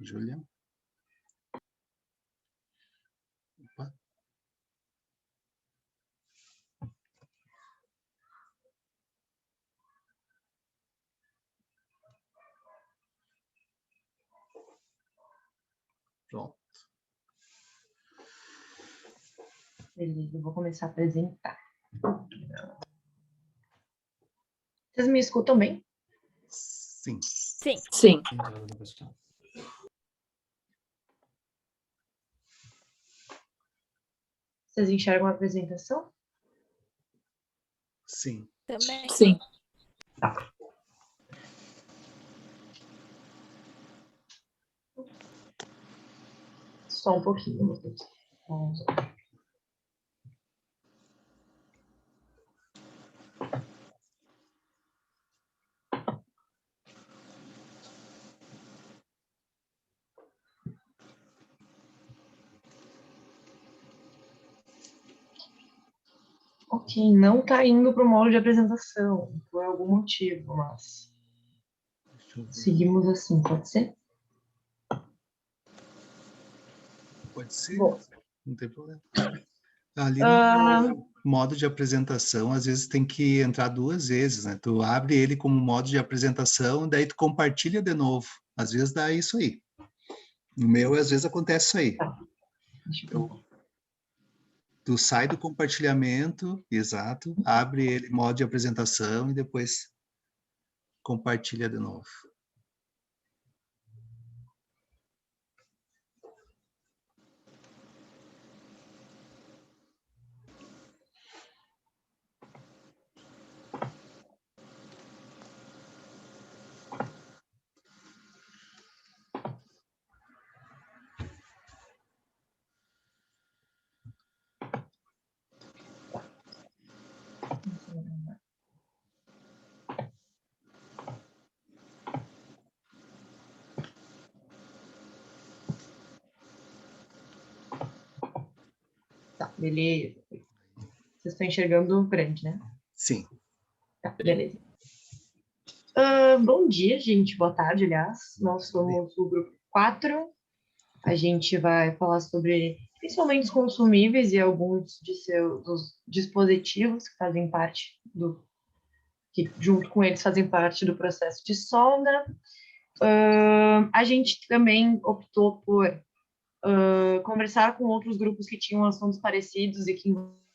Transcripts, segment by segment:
Júlia. Opa. Pronto. Beleza, eu vou começar a apresentar. Vocês me escutam bem? Sim. Sim. Sim. Vocês enxergam a apresentação? Sim. Também. Sim. Tá. Só um pouquinho. Vamos lá. Ok, não está indo para o módulo de apresentação, por algum motivo, mas Deixa eu ver. seguimos assim, pode ser? Pode ser, Bom. não tem problema. Ali no modo de apresentação, às vezes tem que entrar 2 vezes, né? Tu abre ele como modo de apresentação, daí tu compartilha de novo. Às vezes dá isso aí. No meu, às vezes acontece isso aí. Tá. Deixa eu ver. Tu sai do compartilhamento, exato, abre ele modo de apresentação e depois compartilha de novo. Tá, beleza. Vocês estão enxergando grande, né? Sim. Tá, beleza. Bom dia, gente. Boa tarde, aliás. Nós somos o grupo 4. A gente vai falar sobre, principalmente, os consumíveis e alguns dos dispositivos que fazem parte que junto com eles fazem parte do processo de solda. A gente também optou por conversar com outros grupos que tinham assuntos parecidos e que,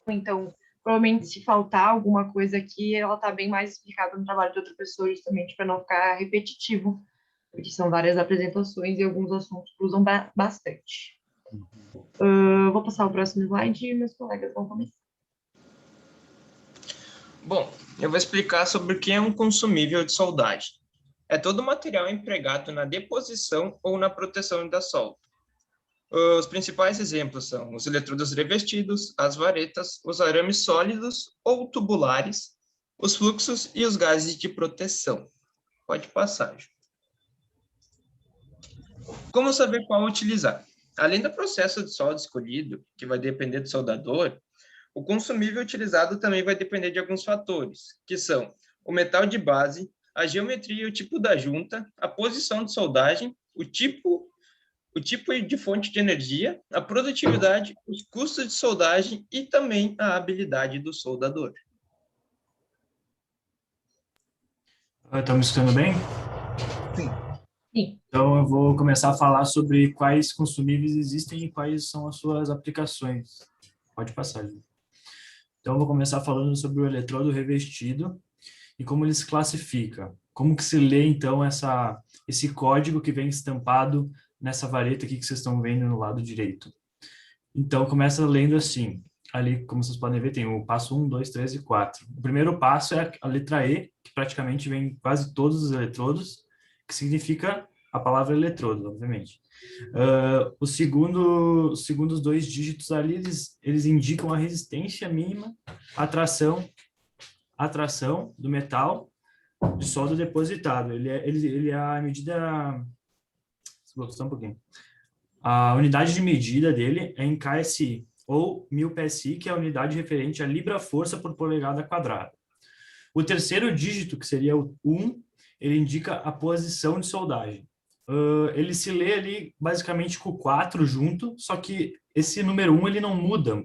então, provavelmente, se faltar alguma coisa aqui, ela está bem mais explicada no trabalho de outra pessoa, justamente para não ficar repetitivo, porque são várias apresentações e alguns assuntos cruzam bastante. Vou passar o próximo slide e meus colegas vão começar. Bom, eu vou explicar sobre o que é um consumível de soldagem. É todo material empregado na deposição ou na proteção da solda. Os principais exemplos são os eletrodos revestidos, as varetas, os arames sólidos ou tubulares, os fluxos e os gases de proteção. Pode passar, Ju. Como saber qual utilizar? Além do processo de solda escolhido, que vai depender do soldador, o consumível utilizado também vai depender de alguns fatores, que são o metal de base, a geometria e o tipo da junta, a posição de soldagem, o tipo de fonte de energia, a produtividade, os custos de soldagem e também a habilidade do soldador. Estão me escutando bem? Sim. Sim. Então, eu vou começar a falar sobre quais consumíveis existem e quais são as suas aplicações. Pode passar, Ju. Então, eu vou começar falando sobre o eletrodo revestido e como ele se classifica. Como que se lê, então, esse código que vem estampado nessa vareta aqui que vocês estão vendo no lado direito. Então, começa lendo assim. Ali, como vocês podem ver, tem o passo 1, 2, 3 e 4. O primeiro passo é a letra E, que praticamente vem em quase todos os eletrodos, que significa a palavra eletrodo, obviamente. Os segundos 2 dígitos ali, eles indicam a resistência mínima, atração do metal de solda depositado. Ele é a medida... Vou só um pouquinho. A unidade de medida dele é em KSI, ou 1000 PSI, que é a unidade referente à libra-força por polegada quadrada. O terceiro dígito, que seria o 1, ele indica a posição de soldagem. ele se lê ali basicamente com o 4 junto, só que esse número 1 ele não muda.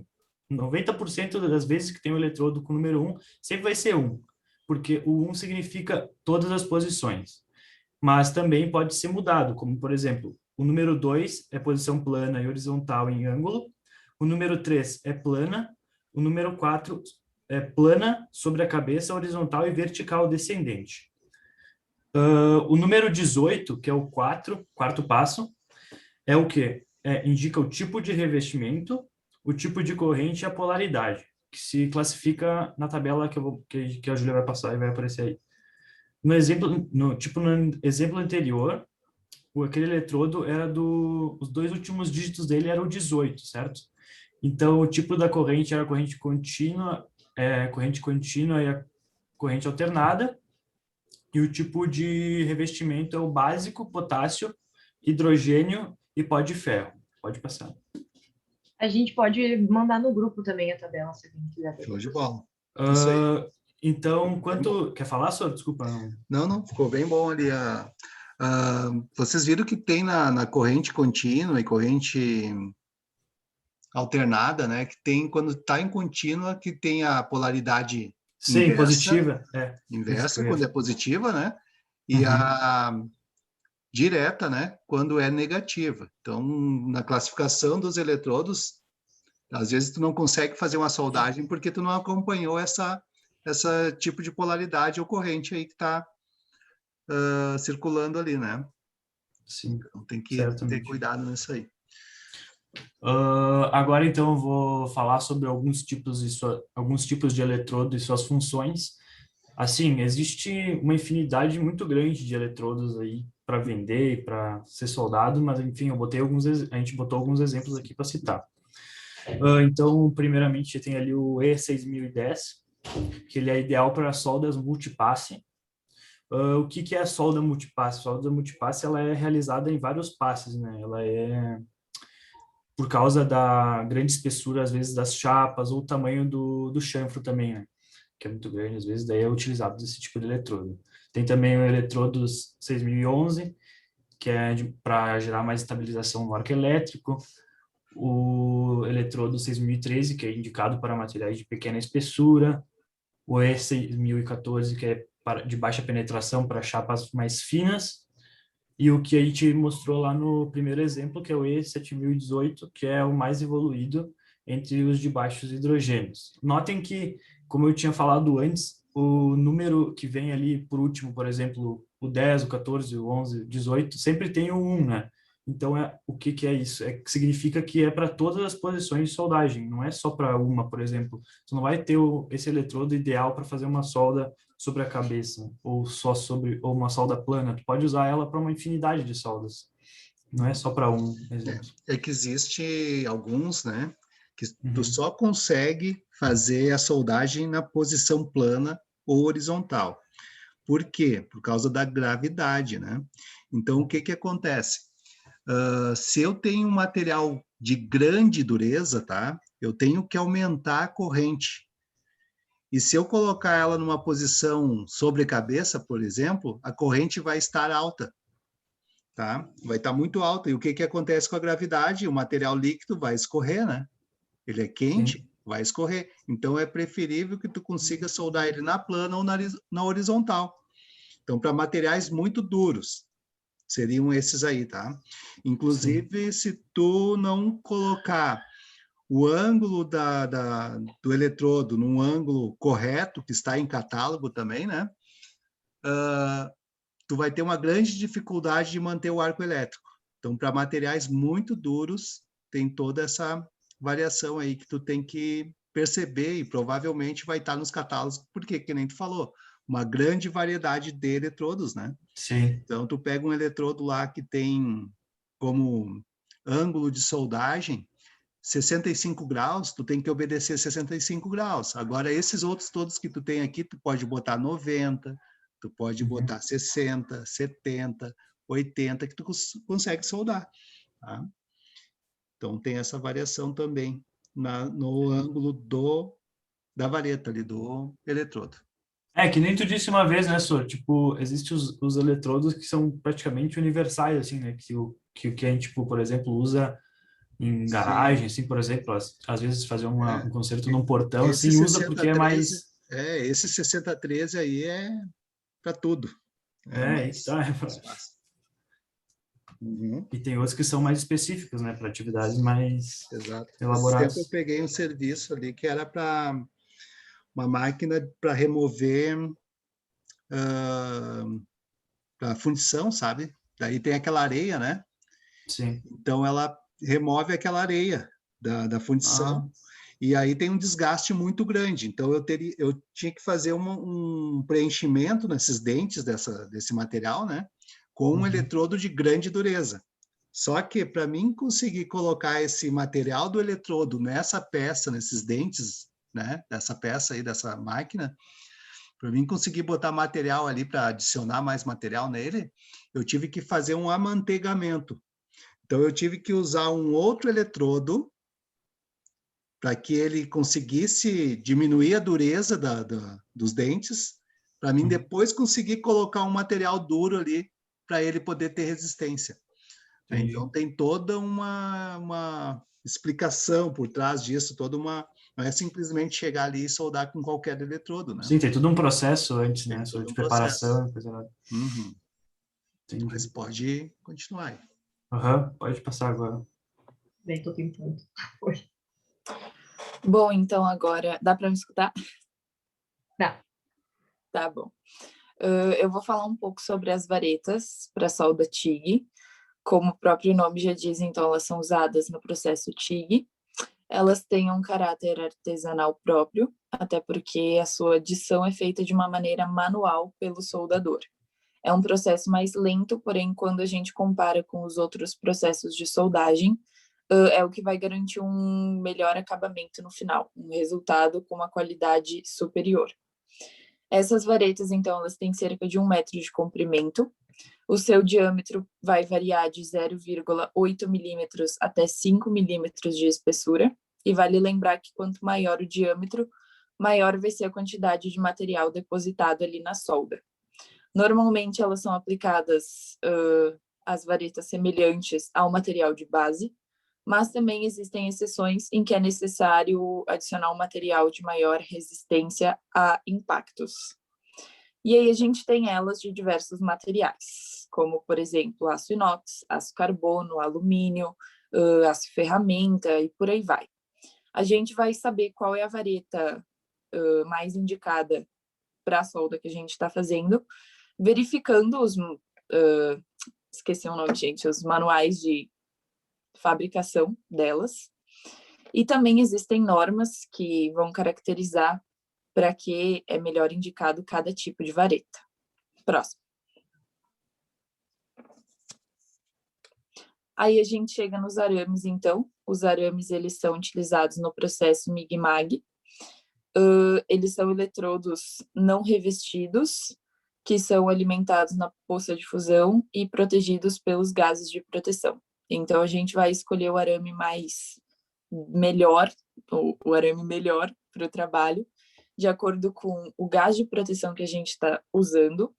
90% das vezes que tem o eletrodo com o número 1, sempre vai ser 1, porque o 1 significa todas as posições. Mas também pode ser mudado, como, por exemplo, o número 2 é posição plana e horizontal em ângulo, o número 3 é plana, o número 4 é plana sobre a cabeça, horizontal e vertical descendente. O número 18, que é o quarto passo, é o quê? Indica o tipo de revestimento, o tipo de corrente e a polaridade, que se classifica na tabela que a Júlia vai passar e vai aparecer aí. No exemplo anterior, aquele eletrodo era os dois últimos dígitos dele eram o 18, certo? Então, o tipo da corrente era a corrente contínua e a corrente alternada, e o tipo de revestimento é o básico, potássio, hidrogênio e pó de ferro. Pode passar. A gente pode mandar no grupo também a tabela, se alguém quiser ver. Show de bola. Isso aí. Então, quer falar, Sor? Desculpa. Não, ficou bem bom ali. Vocês viram que tem na corrente contínua e corrente alternada, né? Que tem, quando está em contínua, que tem a polaridade Sim, inversa, positiva. Inversa, quando é positiva, né? E a direta, né? Quando é negativa. Então, na classificação dos eletrodos, às vezes tu não consegue fazer uma soldagem porque tu não acompanhou essa tipo de polaridade ou corrente aí que está circulando ali, né? Sim, então tem que certamente. ter cuidado nisso aí. Agora, então, eu vou falar sobre alguns tipos de eletrodo e suas funções. Assim, existe uma infinidade muito grande de eletrodos aí para vender e para ser soldado, mas, enfim, a gente botou alguns exemplos aqui para citar. Então, primeiramente, tem ali o E6010, que ele é ideal para soldas multipasse. O que é a solda multipasse? A solda multipasse ela é realizada em vários passes, né? Ela é por causa da grande espessura, às vezes, das chapas ou o tamanho do chanfro também, né? Que é muito grande, às vezes, daí é utilizado esse tipo de eletrodo. Tem também o eletrodo 6011, que é para gerar mais estabilização no arco elétrico. O eletrodo 6013, que é indicado para materiais de pequena espessura. O E6014, que é de baixa penetração para chapas mais finas. E o que a gente mostrou lá no primeiro exemplo, que é o E7018, que é o mais evoluído entre os de baixos hidrogênios. Notem que, como eu tinha falado antes, o número que vem ali por último, por exemplo, o 10, o 14, o 11, o 18, sempre tem o 1, né? Então, o que é isso? Significa que é para todas as posições de soldagem, não é só para uma, por exemplo. Você não vai ter esse eletrodo ideal para fazer uma solda sobre a cabeça, ou uma solda plana. Tu pode usar ela para uma infinidade de soldas. Não é só para um exemplo. É que existe alguns, né? Que tu só consegue fazer a soldagem na posição plana ou horizontal. Por quê? Por causa da gravidade, né? Então, o que acontece? Se eu tenho um material de grande dureza, tá? Eu tenho que aumentar a corrente. E se eu colocar ela numa posição sobre cabeça, por exemplo, a corrente vai estar alta, tá? Vai estar muito alta. E o que acontece com a gravidade? O material líquido vai escorrer, né? Ele é quente, Sim. vai escorrer. Então, é preferível que tu consiga soldar ele na plana ou na horizontal. Então, para materiais muito duros, seriam esses aí, tá? Inclusive, se tu não colocar o ângulo do eletrodo num ângulo correto, que está em catálogo também, né? Tu vai ter uma grande dificuldade de manter o arco elétrico. Então, para materiais muito duros, tem toda essa variação aí que tu tem que perceber e provavelmente vai estar nos catálogos, porque, que nem tu falou, uma grande variedade de eletrodos, né? Sim. Então, tu pega um eletrodo lá que tem como ângulo de soldagem 65 graus, tu tem que obedecer 65 graus. Agora, esses outros todos que tu tem aqui, tu pode botar 90, tu pode botar 60, 70, 80, que tu consegue soldar. Tá? Então, tem essa variação também no ângulo da vareta ali, do eletrodo. Que nem tu disse uma vez, né, Sor? Tipo, existem os eletrodos que são praticamente universais, assim, né? Que a gente, tipo, por exemplo, usa em Sim, garagem, assim, por exemplo, às vezes fazer um é. concerto num portão, Esse assim, usa porque é 6013, mais... esse 6013 aí é para tudo. É Aí que tá. mais fácil. Uhum, E tem outros que são mais específicos, né, para atividades mais exato. Esse tempo eu elaboradas. peguei um serviço ali que era para uma máquina para remover a fundição, sabe? Daí tem aquela areia, né? Sim. Então ela remove aquela areia da Ah, fundição e aí tem um desgaste muito grande. Então eu tinha que fazer um preenchimento nesses dentes desse material, né? Com um uhum. eletrodo de grande dureza. Só que para mim conseguir colocar esse material do eletrodo nessa peça, nesses dentes, né? Dessa peça aí, dessa máquina, para mim conseguir botar material ali para adicionar mais material nele, eu tive que fazer um amanteigamento. Então, eu tive que usar um outro eletrodo para que ele conseguisse diminuir a dureza dos dentes, para mim Uhum. depois conseguir colocar um material duro ali para ele poder ter resistência. Então, Entendi. tem toda uma explicação por trás disso, não é simplesmente chegar ali e soldar com qualquer eletrodo, né? Sim, tem todo um processo antes, Tem né, todo de um processo. preparação, coisa lá. Uhum. Mas Entendi. pode continuar aí. Aham, pode passar agora. Bem, tô tentando. Oi. Bom, então agora dá para me escutar? Dá. Tá bom. Eu vou falar um pouco sobre as varetas para solda TIG. Como o próprio nome já diz, então elas são usadas no processo TIG. Elas têm um caráter artesanal próprio, até porque a sua adição é feita de uma maneira manual pelo soldador. É um processo mais lento, porém, quando a gente compara com os outros processos de soldagem, é o que vai garantir um melhor acabamento no final, um resultado com uma qualidade superior. Essas varetas, então, elas têm cerca de 1 metro de comprimento. O seu diâmetro vai variar de 0,8 milímetros até 5 milímetros de espessura. E vale lembrar que quanto maior o diâmetro, maior vai ser a quantidade de material depositado ali na solda. Normalmente, elas são aplicadas as varetas semelhantes ao material de base, mas também existem exceções em que é necessário adicionar um material de maior resistência a impactos. E aí a gente tem elas de diversos materiais, como, por exemplo, aço inox, aço carbono, alumínio, aço ferramenta e por aí vai. A gente vai saber qual é a vareta mais indicada para a solda que a gente está fazendo, verificando esqueci o nome, gente, os manuais de fabricação delas. E também existem normas que vão caracterizar para que é melhor indicado cada tipo de vareta. Próximo. Aí a gente chega nos arames, então. Os arames, eles são utilizados no processo MIG-MAG. Eles são eletrodos não revestidos, que são alimentados na poça de fusão e protegidos pelos gases de proteção. Então, a gente vai escolher o arame melhor, o arame melhor para o trabalho, de acordo com o gás de proteção que a gente está usando,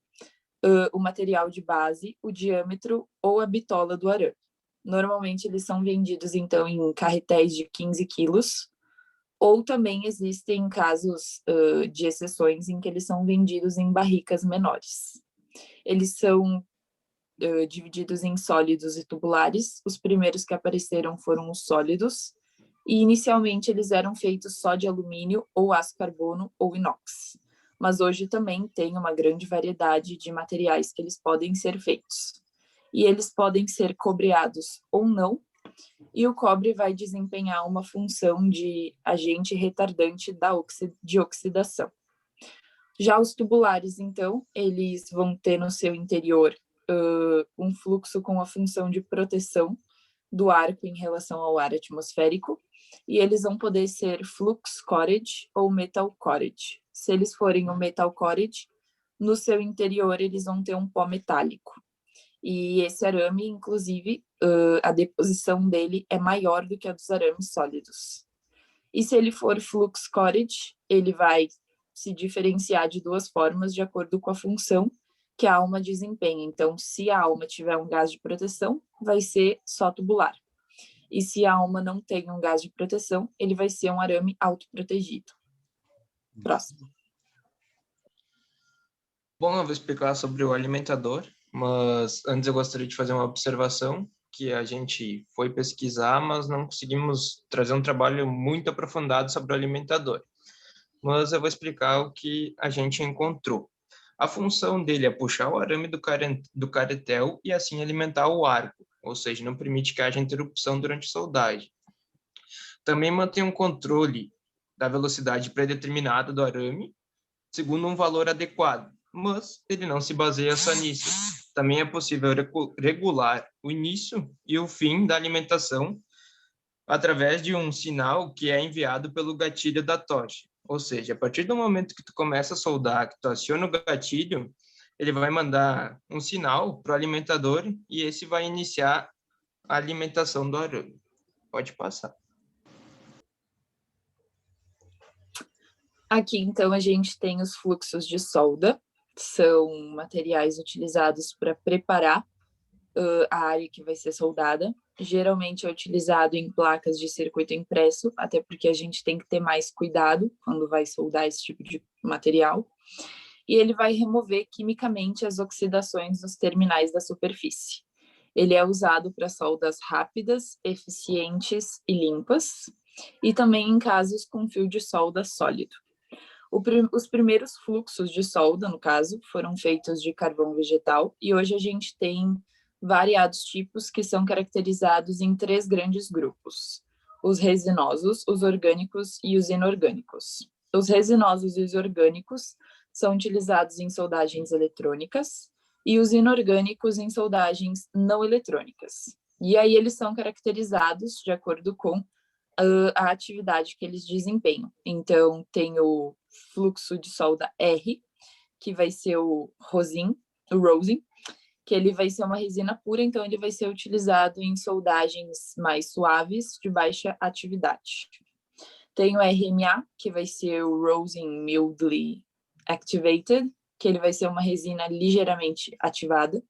o material de base, o diâmetro ou a bitola do arame. Normalmente, eles são vendidos, então, em carretéis de 15 quilos, ou também existem casos de exceções em que eles são vendidos em barricas menores. Eles são divididos em sólidos e tubulares. Os primeiros que apareceram foram os sólidos, e inicialmente eles eram feitos só de alumínio ou aço carbono ou inox. Mas hoje também tem uma grande variedade de materiais que eles podem ser feitos. E eles podem ser cobreados ou não, e o cobre vai desempenhar uma função de agente retardante de oxidação. Já os tubulares, então, eles vão ter no seu interior um fluxo com a função de proteção do arco em relação ao ar atmosférico, e eles vão poder ser flux cored ou metal cored. Se eles forem o metal cored, no seu interior eles vão ter um pó metálico. E esse arame, inclusive, a deposição dele é maior do que a dos arames sólidos. E se ele for flux cored, ele vai se diferenciar de duas formas de acordo com a função que a alma desempenha. Então, se a alma tiver um gás de proteção, vai ser só tubular. E se a alma não tem um gás de proteção, ele vai ser um arame autoprotegido. Próximo. Bom, eu vou explicar sobre o alimentador, mas antes eu gostaria de fazer uma observação, que a gente foi pesquisar, mas não conseguimos trazer um trabalho muito aprofundado sobre o alimentador. Mas eu vou explicar o que a gente encontrou. A função dele é puxar o arame do caretel e assim alimentar o arco, ou seja, não permite que haja interrupção durante a soldagem. Também mantém um controle da velocidade predeterminada do arame, segundo um valor adequado, mas ele não se baseia só nisso. Também é possível regular o início e o fim da alimentação através de um sinal que é enviado pelo gatilho da tocha. Ou seja, a partir do momento que tu começa a soldar, que tu aciona o gatilho, ele vai mandar um sinal para o alimentador e esse vai iniciar a alimentação do arame. Pode passar. Aqui, então, a gente tem os fluxos de solda, são materiais utilizados para preparar a área que vai ser soldada. Geralmente é utilizado em placas de circuito impresso, até porque a gente tem que ter mais cuidado quando vai soldar esse tipo de material. E ele vai remover quimicamente as oxidações nos terminais da superfície. Ele é usado para soldas rápidas, eficientes e limpas, e também em casos com fio de solda sólido. Os primeiros fluxos de solda, no caso, foram feitos de carvão vegetal, e hoje a gente tem variados tipos que são caracterizados em 3 grandes grupos: os resinosos, os orgânicos e os inorgânicos. Os resinosos e os orgânicos são utilizados em soldagens eletrônicas e os inorgânicos em soldagens não eletrônicas. E aí eles são caracterizados de acordo com a atividade que eles desempenham. Então, tem o fluxo de solda R, que vai ser o rosin, que ele vai ser uma resina pura, então ele vai ser utilizado em soldagens mais suaves, de baixa atividade. Tem o RMA, que vai ser o Rosin Mildly Activated, que ele vai ser uma resina ligeiramente ativada.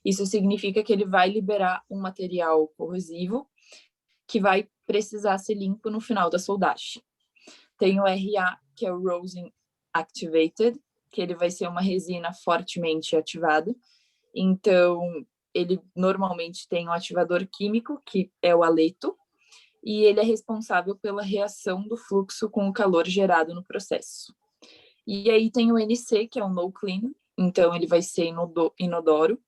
Isso significa que ele vai liberar um material corrosivo que vai precisar ser limpo no final da soldagem. Tem o RA, que é o Rosin Activated, que ele vai ser uma resina fortemente ativada. Então, ele normalmente tem um ativador químico, que é o haleto, e ele é responsável pela reação do fluxo com o calor gerado no processo. E aí tem o NC, que é o No Clean, então ele vai ser inodoro,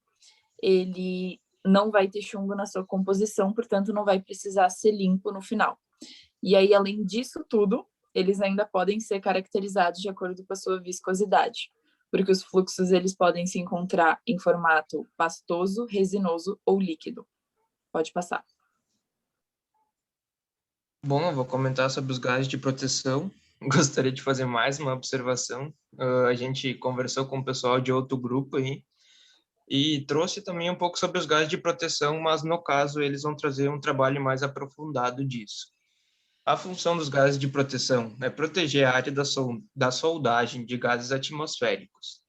ele não vai ter chumbo na sua composição, portanto não vai precisar ser limpo no final. E aí, além disso tudo, eles ainda podem ser caracterizados de acordo com a sua viscosidade, porque os fluxos eles podem se encontrar em formato pastoso, resinoso ou líquido. Pode passar. Bom, eu vou comentar sobre os gases de proteção. Gostaria de fazer mais uma observação. A gente conversou com o pessoal de outro grupo aí e trouxe também um pouco sobre os gases de proteção, mas no caso eles vão trazer um trabalho mais aprofundado disso. A função dos gases de proteção é proteger a área da soldagem de gases atmosféricos.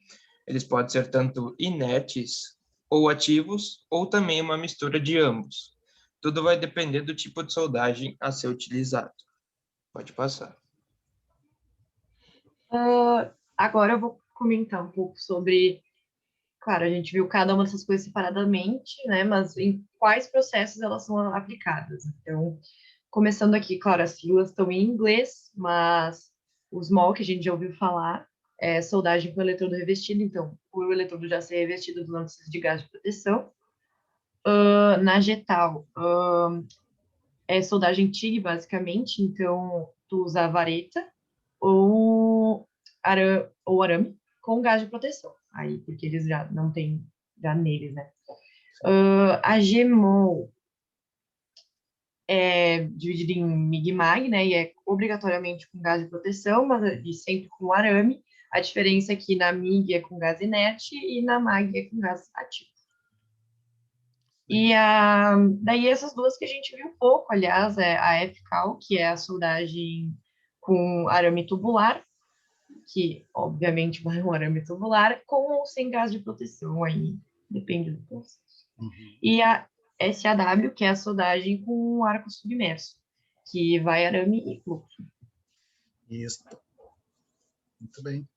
Eles podem ser tanto inertes ou ativos, ou também uma mistura de ambos. Tudo vai depender do tipo de soldagem a ser utilizado. Pode passar. Agora eu vou comentar um pouco sobre... Claro, a gente viu cada uma dessas coisas separadamente, né? Mas em quais processos elas são aplicadas. Então, começando aqui, claro, as siglas estão em inglês, mas o SMOL, que a gente já ouviu falar, é soldagem com eletrodo revestido. Então, por o eletrodo já ser revestido do lance de gás de proteção. Na Getal, é soldagem TIG, basicamente. Então, tu usa a vareta ou arame com gás de proteção. Aí, porque eles já não tem já neles, né? A GEMOL é dividida em MIG e MAG, né? E é obrigatoriamente com gás de proteção, mas e sempre com arame. A diferença é que na MIG é com gás inerte e na MAG é com gás ativo. E daí essas duas que a gente viu pouco, aliás, é a FCAL, que é a soldagem com arame tubular, que obviamente vai um arame tubular, com ou sem gás de proteção, aí depende do processo. E a SAW, que é a soldagem com arco submerso, que vai arame e fluxo. Isso. Muito bem.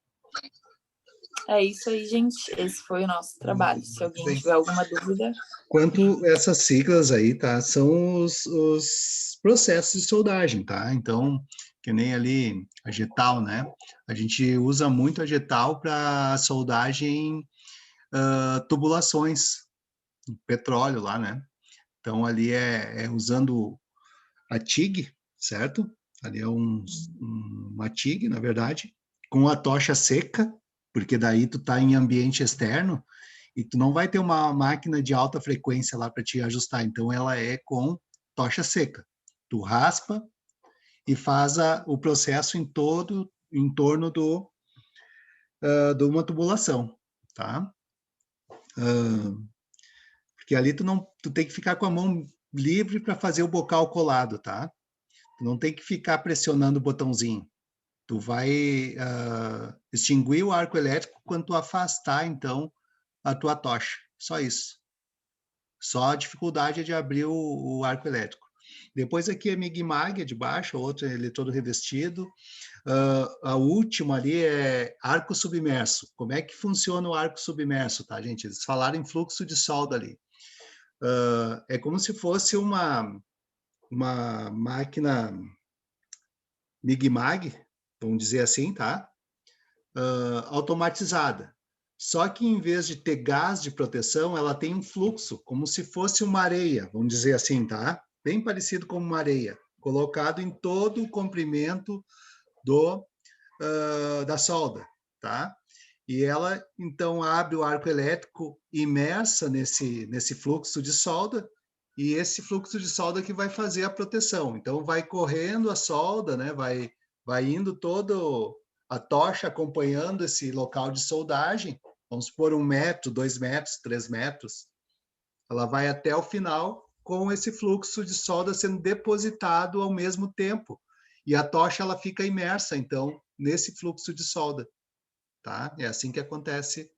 É isso aí, gente. Esse foi o nosso trabalho. Se alguém tiver alguma dúvida... Quanto essas siglas aí, tá? São os processos de soldagem, tá? Então, que nem ali a Getal, né? A gente usa muito a Getal para soldagem tubulações, petróleo lá, né? Então, ali é usando a TIG, certo? Ali é uma TIG, na verdade, com a tocha seca, porque daí tu tá em ambiente externo e tu não vai ter uma máquina de alta frequência lá para te ajustar. Então, ela é com tocha seca. Tu raspa e faz o processo em torno de uma tubulação, tá? Porque ali tu tem que ficar com a mão livre para fazer o bocal colado, tá? Tu não tem que ficar pressionando o botãozinho. Tu vai extinguir o arco elétrico quando tu afastar, então, a tua tocha. Só isso. Só a dificuldade é de abrir o arco elétrico. Depois aqui é MIG-MAG, de baixo, o outro é eletrodo revestido. A última ali é arco submerso. Como é que funciona o arco submerso, tá, gente? Eles falaram em fluxo de solda ali. É como se fosse uma máquina MIG-MAG, vamos dizer assim, tá? Automatizada. Só que em vez de ter gás de proteção, ela tem um fluxo, como se fosse uma areia, vamos dizer assim, tá? Bem parecido com uma areia, colocado em todo o comprimento da solda, tá? E ela, então, abre o arco elétrico imersa nesse fluxo de solda, e esse fluxo de solda que vai fazer a proteção. Então, vai correndo a solda, né? Vai indo todo a tocha acompanhando esse local de soldagem, vamos supor 1 metro, 2 metros, 3 metros, ela vai até o final com esse fluxo de solda sendo depositado ao mesmo tempo. E a tocha ela fica imersa, então, nesse fluxo de solda. Tá? É assim que acontece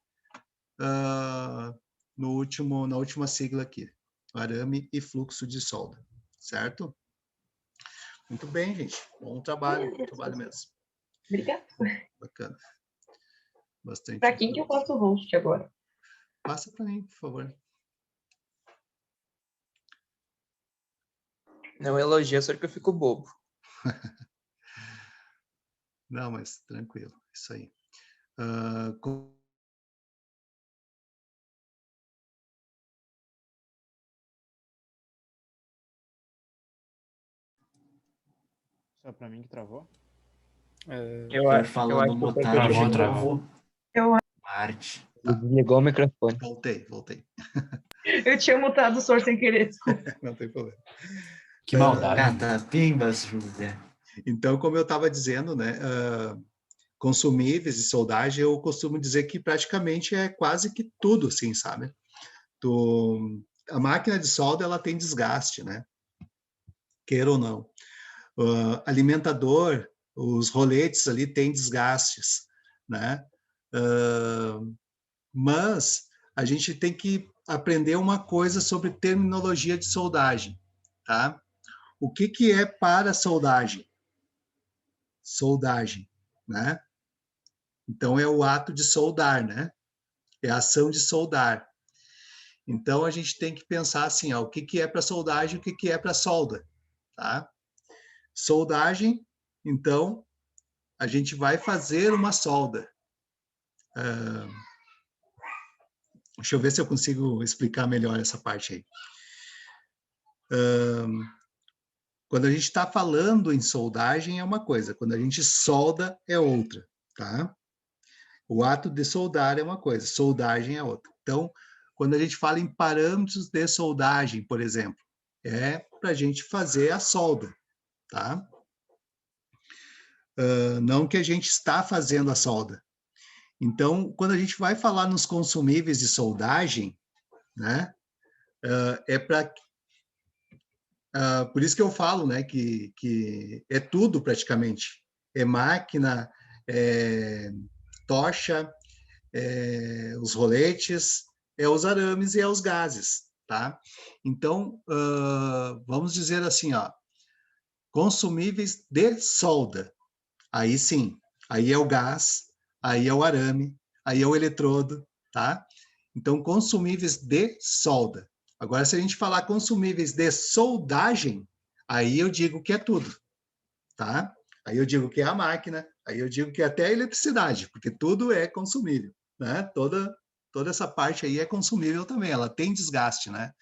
na última sigla aqui, arame e fluxo de solda, certo? Muito bem, gente. Bom trabalho mesmo. Obrigada. Bacana. Bastante. Para quem que eu faço o host agora? Passa para mim, por favor. Não elogia, só que eu fico bobo. Não, mas tranquilo, isso aí. Só para mim que travou? Eu acho que Travou. Marte. Tá. desligou o microfone. Voltei. Eu tinha mutado o soro sem querer, desculpa. Não tem problema. Que maldade. Catapimbas, Júlia. Então, como eu estava dizendo, né, consumíveis e soldagem, eu costumo dizer que praticamente é quase que tudo, assim, sabe? A máquina de solda, ela tem desgaste, né? Queira ou não. Alimentador, os roletes ali têm desgastes, né? Mas a gente tem que aprender uma coisa sobre terminologia de soldagem, tá? O que é para soldagem? Soldagem, né? Então, é o ato de soldar, né? É a ação de soldar. Então, a gente tem que pensar assim, ó, o que é para soldagem, o que é para solda, tá? Soldagem, então, a gente vai fazer uma solda. Deixa eu ver se eu consigo explicar melhor essa parte aí. Quando a gente está falando em soldagem é uma coisa, quando a gente solda é outra, tá? O ato de soldar é uma coisa, soldagem é outra. Então, quando a gente fala em parâmetros de soldagem, por exemplo, é para a gente fazer a solda, tá? Não que a gente está fazendo a solda. Então, quando a gente vai falar nos consumíveis de soldagem, né, é para... por isso que eu falo, né, que é tudo praticamente. É máquina, tocha, os roletes, os arames e os gases, tá? Então, vamos dizer assim, ó, consumíveis de solda. Aí sim, aí é o gás, aí é o arame, aí é o eletrodo, tá? Então, consumíveis de solda. Agora, se a gente falar consumíveis de soldagem, aí eu digo que é tudo, tá? Aí eu digo que é a máquina, aí eu digo que é até a eletricidade, porque tudo é consumível, né? Toda essa parte aí é consumível também, ela tem desgaste, né?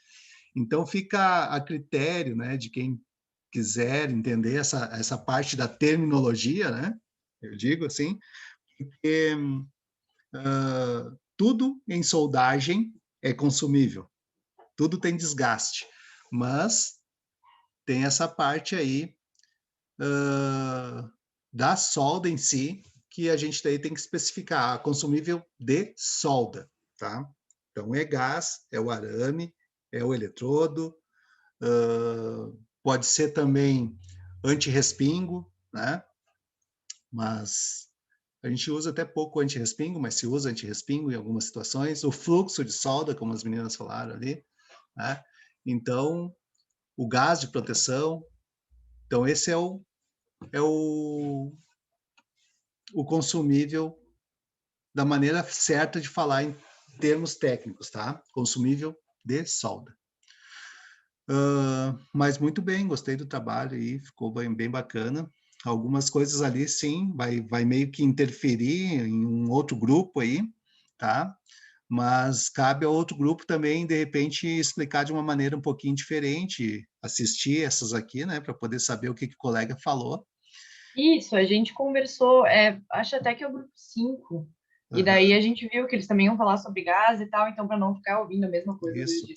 Então, fica a critério, né, de quem quiser entender essa parte da terminologia, né? Eu digo assim, porque tudo em soldagem é consumível, tudo tem desgaste, mas tem essa parte aí da solda em si, que a gente daí tem que especificar, consumível de solda, tá? Então, é gás, é o arame, é o eletrodo, pode ser também anti-respingo, né? Mas a gente usa até pouco anti-respingo, mas se usa anti-respingo em algumas situações. O fluxo de solda, como as meninas falaram ali, né? Então, o gás de proteção. Então, esse é o consumível da maneira certa de falar em termos técnicos, tá? Consumível de solda. Mas muito bem, gostei do trabalho aí, ficou bem bacana. Algumas coisas ali, sim, vai meio que interferir em um outro grupo aí, tá? Mas cabe ao outro grupo também, de repente, explicar de uma maneira um pouquinho diferente, assistir essas aqui, né, para poder saber o que o colega falou. Isso, a gente conversou, acho até que é o grupo 5. E daí a gente viu que eles também iam falar sobre gás e tal, então para não ficar ouvindo a mesma coisa Isso.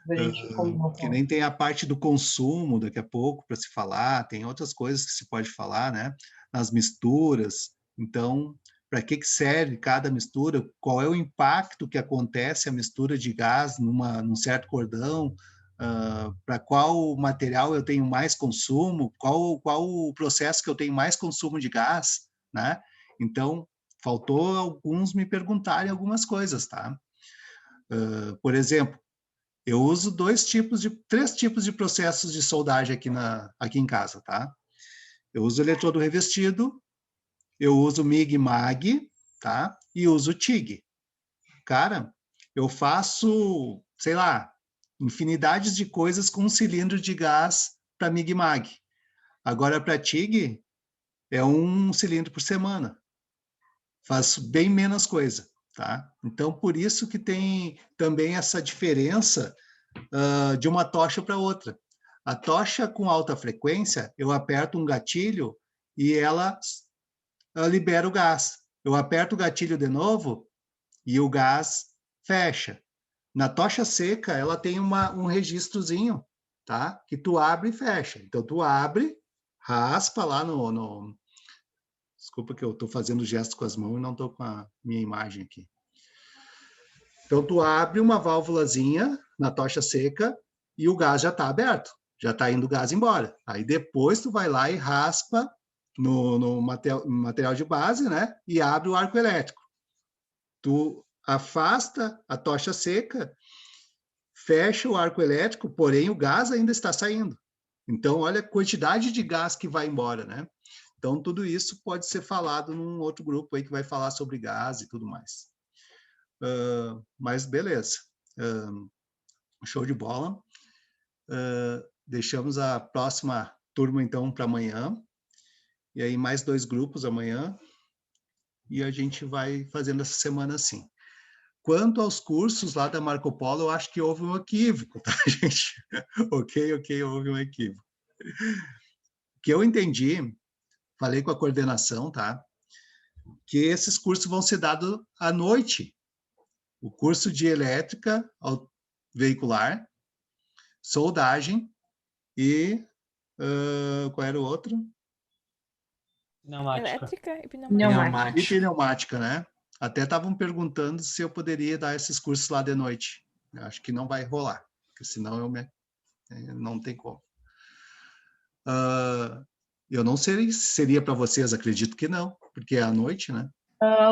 desde a gente combinou Que com nem tem a parte do consumo daqui a pouco para se falar, tem outras coisas que se pode falar, né? Nas misturas. Então, para que serve cada mistura? Qual é o impacto que acontece a mistura de gás num certo cordão? Para qual material eu tenho mais consumo? Qual o processo que eu tenho mais consumo de gás, né? Então, faltou alguns me perguntarem algumas coisas, tá? Por exemplo, eu uso três tipos de processos de soldagem aqui em casa, tá? Eu uso eletrodo revestido, eu uso MIG-MAG, tá? E uso TIG. Cara, eu faço, sei lá, infinidades de coisas com um cilindro de gás para MIG-MAG. Agora, para TIG, é um cilindro por semana. Faço bem menos coisa, tá? Então, por isso que tem também essa diferença de uma tocha para outra. A tocha com alta frequência, eu aperto um gatilho e ela libera o gás. Eu aperto o gatilho de novo e o gás fecha. Na tocha seca, ela tem um registrozinho, tá? Que tu abre e fecha. Então, tu abre, raspa lá no... Desculpa que eu estou fazendo gesto com as mãos e não estou com a minha imagem aqui. Então, tu abre uma válvulazinha na tocha seca e o gás já está aberto, já está indo o gás embora. Aí depois tu vai lá e raspa no material de base, né? E abre o arco elétrico. Tu afasta a tocha seca, fecha o arco elétrico, porém o gás ainda está saindo. Então, olha a quantidade de gás que vai embora, né? Então, tudo isso pode ser falado num outro grupo aí que vai falar sobre gás e tudo mais. Mas beleza, show de bola. Deixamos a próxima turma, então, para amanhã. E aí, mais 2 grupos amanhã. E a gente vai fazendo essa semana assim. Quanto aos cursos lá da Marco Polo, eu acho que houve um equívoco, tá, gente? Ok, houve um equívoco. O que eu entendi, falei com a coordenação, tá? Que esses cursos vão ser dados à noite. O curso de elétrica veicular, soldagem e qual era o outro? Pneumática. Elétrica e pneumática. E pneumática, né? Até estavam perguntando se eu poderia dar esses cursos lá de noite. Eu acho que não vai rolar, porque senão não tem como. Eu não sei se seria para vocês, acredito que não, porque é à noite, né?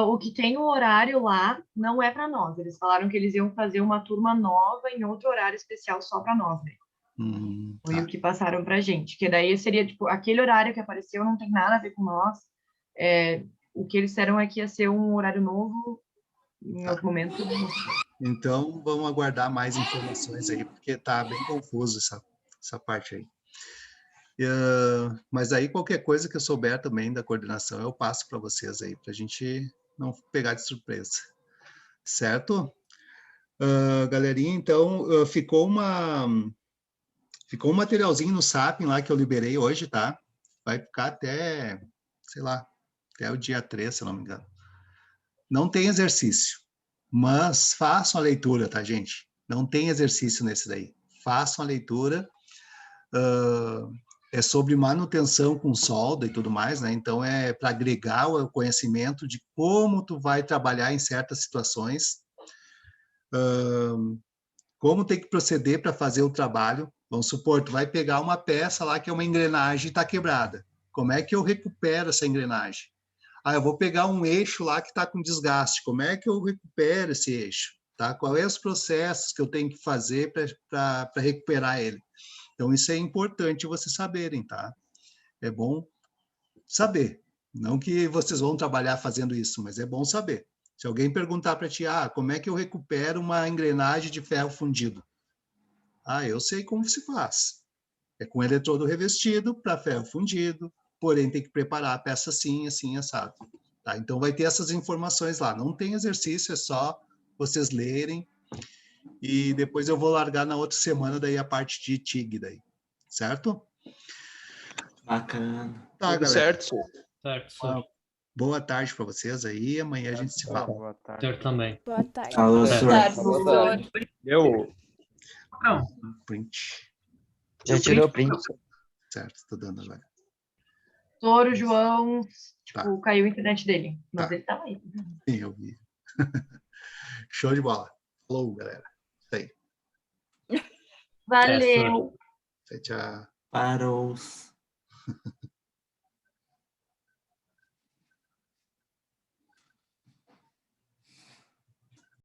O que tem o horário lá não é para nós. Eles falaram que eles iam fazer uma turma nova em outro horário especial só para nós, né? Foi Tá. o que passaram pra gente. Que daí seria, tipo, aquele horário que apareceu não tem nada a ver com nós. O que eles disseram é que ia ser um horário novo em outro momento. Então, vamos aguardar mais informações aí, porque tá bem confuso essa parte aí. Mas aí, qualquer coisa que eu souber também da coordenação, eu passo para vocês aí, para a gente não pegar de surpresa. Certo? Galerinha, então, ficou um materialzinho no Sapin lá que eu liberei hoje, tá? Vai ficar até, sei lá, até o dia 3, se eu não me engano. Não tem exercício, mas façam a leitura, tá, gente? Não tem exercício nesse daí. Façam a leitura. É sobre manutenção com solda e tudo mais, né? Então, é para agregar o conhecimento de como tu vai trabalhar em certas situações, como tem que proceder para fazer o trabalho. Vamos supor, tu vai pegar uma peça lá que é uma engrenagem e está quebrada. Como é que eu recupero essa engrenagem? Eu vou pegar um eixo lá que está com desgaste. Como é que eu recupero esse eixo? Tá? Quais são os processos que eu tenho que fazer para recuperar ele? Então, isso é importante vocês saberem, tá? É bom saber. Não que vocês vão trabalhar fazendo isso, mas é bom saber. Se alguém perguntar para ti, como é que eu recupero uma engrenagem de ferro fundido? Eu sei como se faz. É com eletrodo revestido para ferro fundido, porém tem que preparar a peça assim, assim, assado. Tá? Então vai ter essas informações lá. Não tem exercício, é só vocês lerem. E depois eu vou largar na outra semana daí a parte de TIG daí. Certo? Bacana. Tá, Tudo galera. certo, senhor. Certo, senhor. Boa tarde para vocês aí. Amanhã a gente se fala. Boa tarde. Certo também. Boa tarde. Falou, Certo. senhor. Tarde, Boa senhor. Eu Print. Já tirou o print? Certo, tô dando agora. Touro, João, tipo, Tá. caiu a internet dele. Mas Tá. ele tava aí. Sim, eu vi. Show de bola. Falou, galera. Isso aí. Valeu! Tchau, tchau. Parou.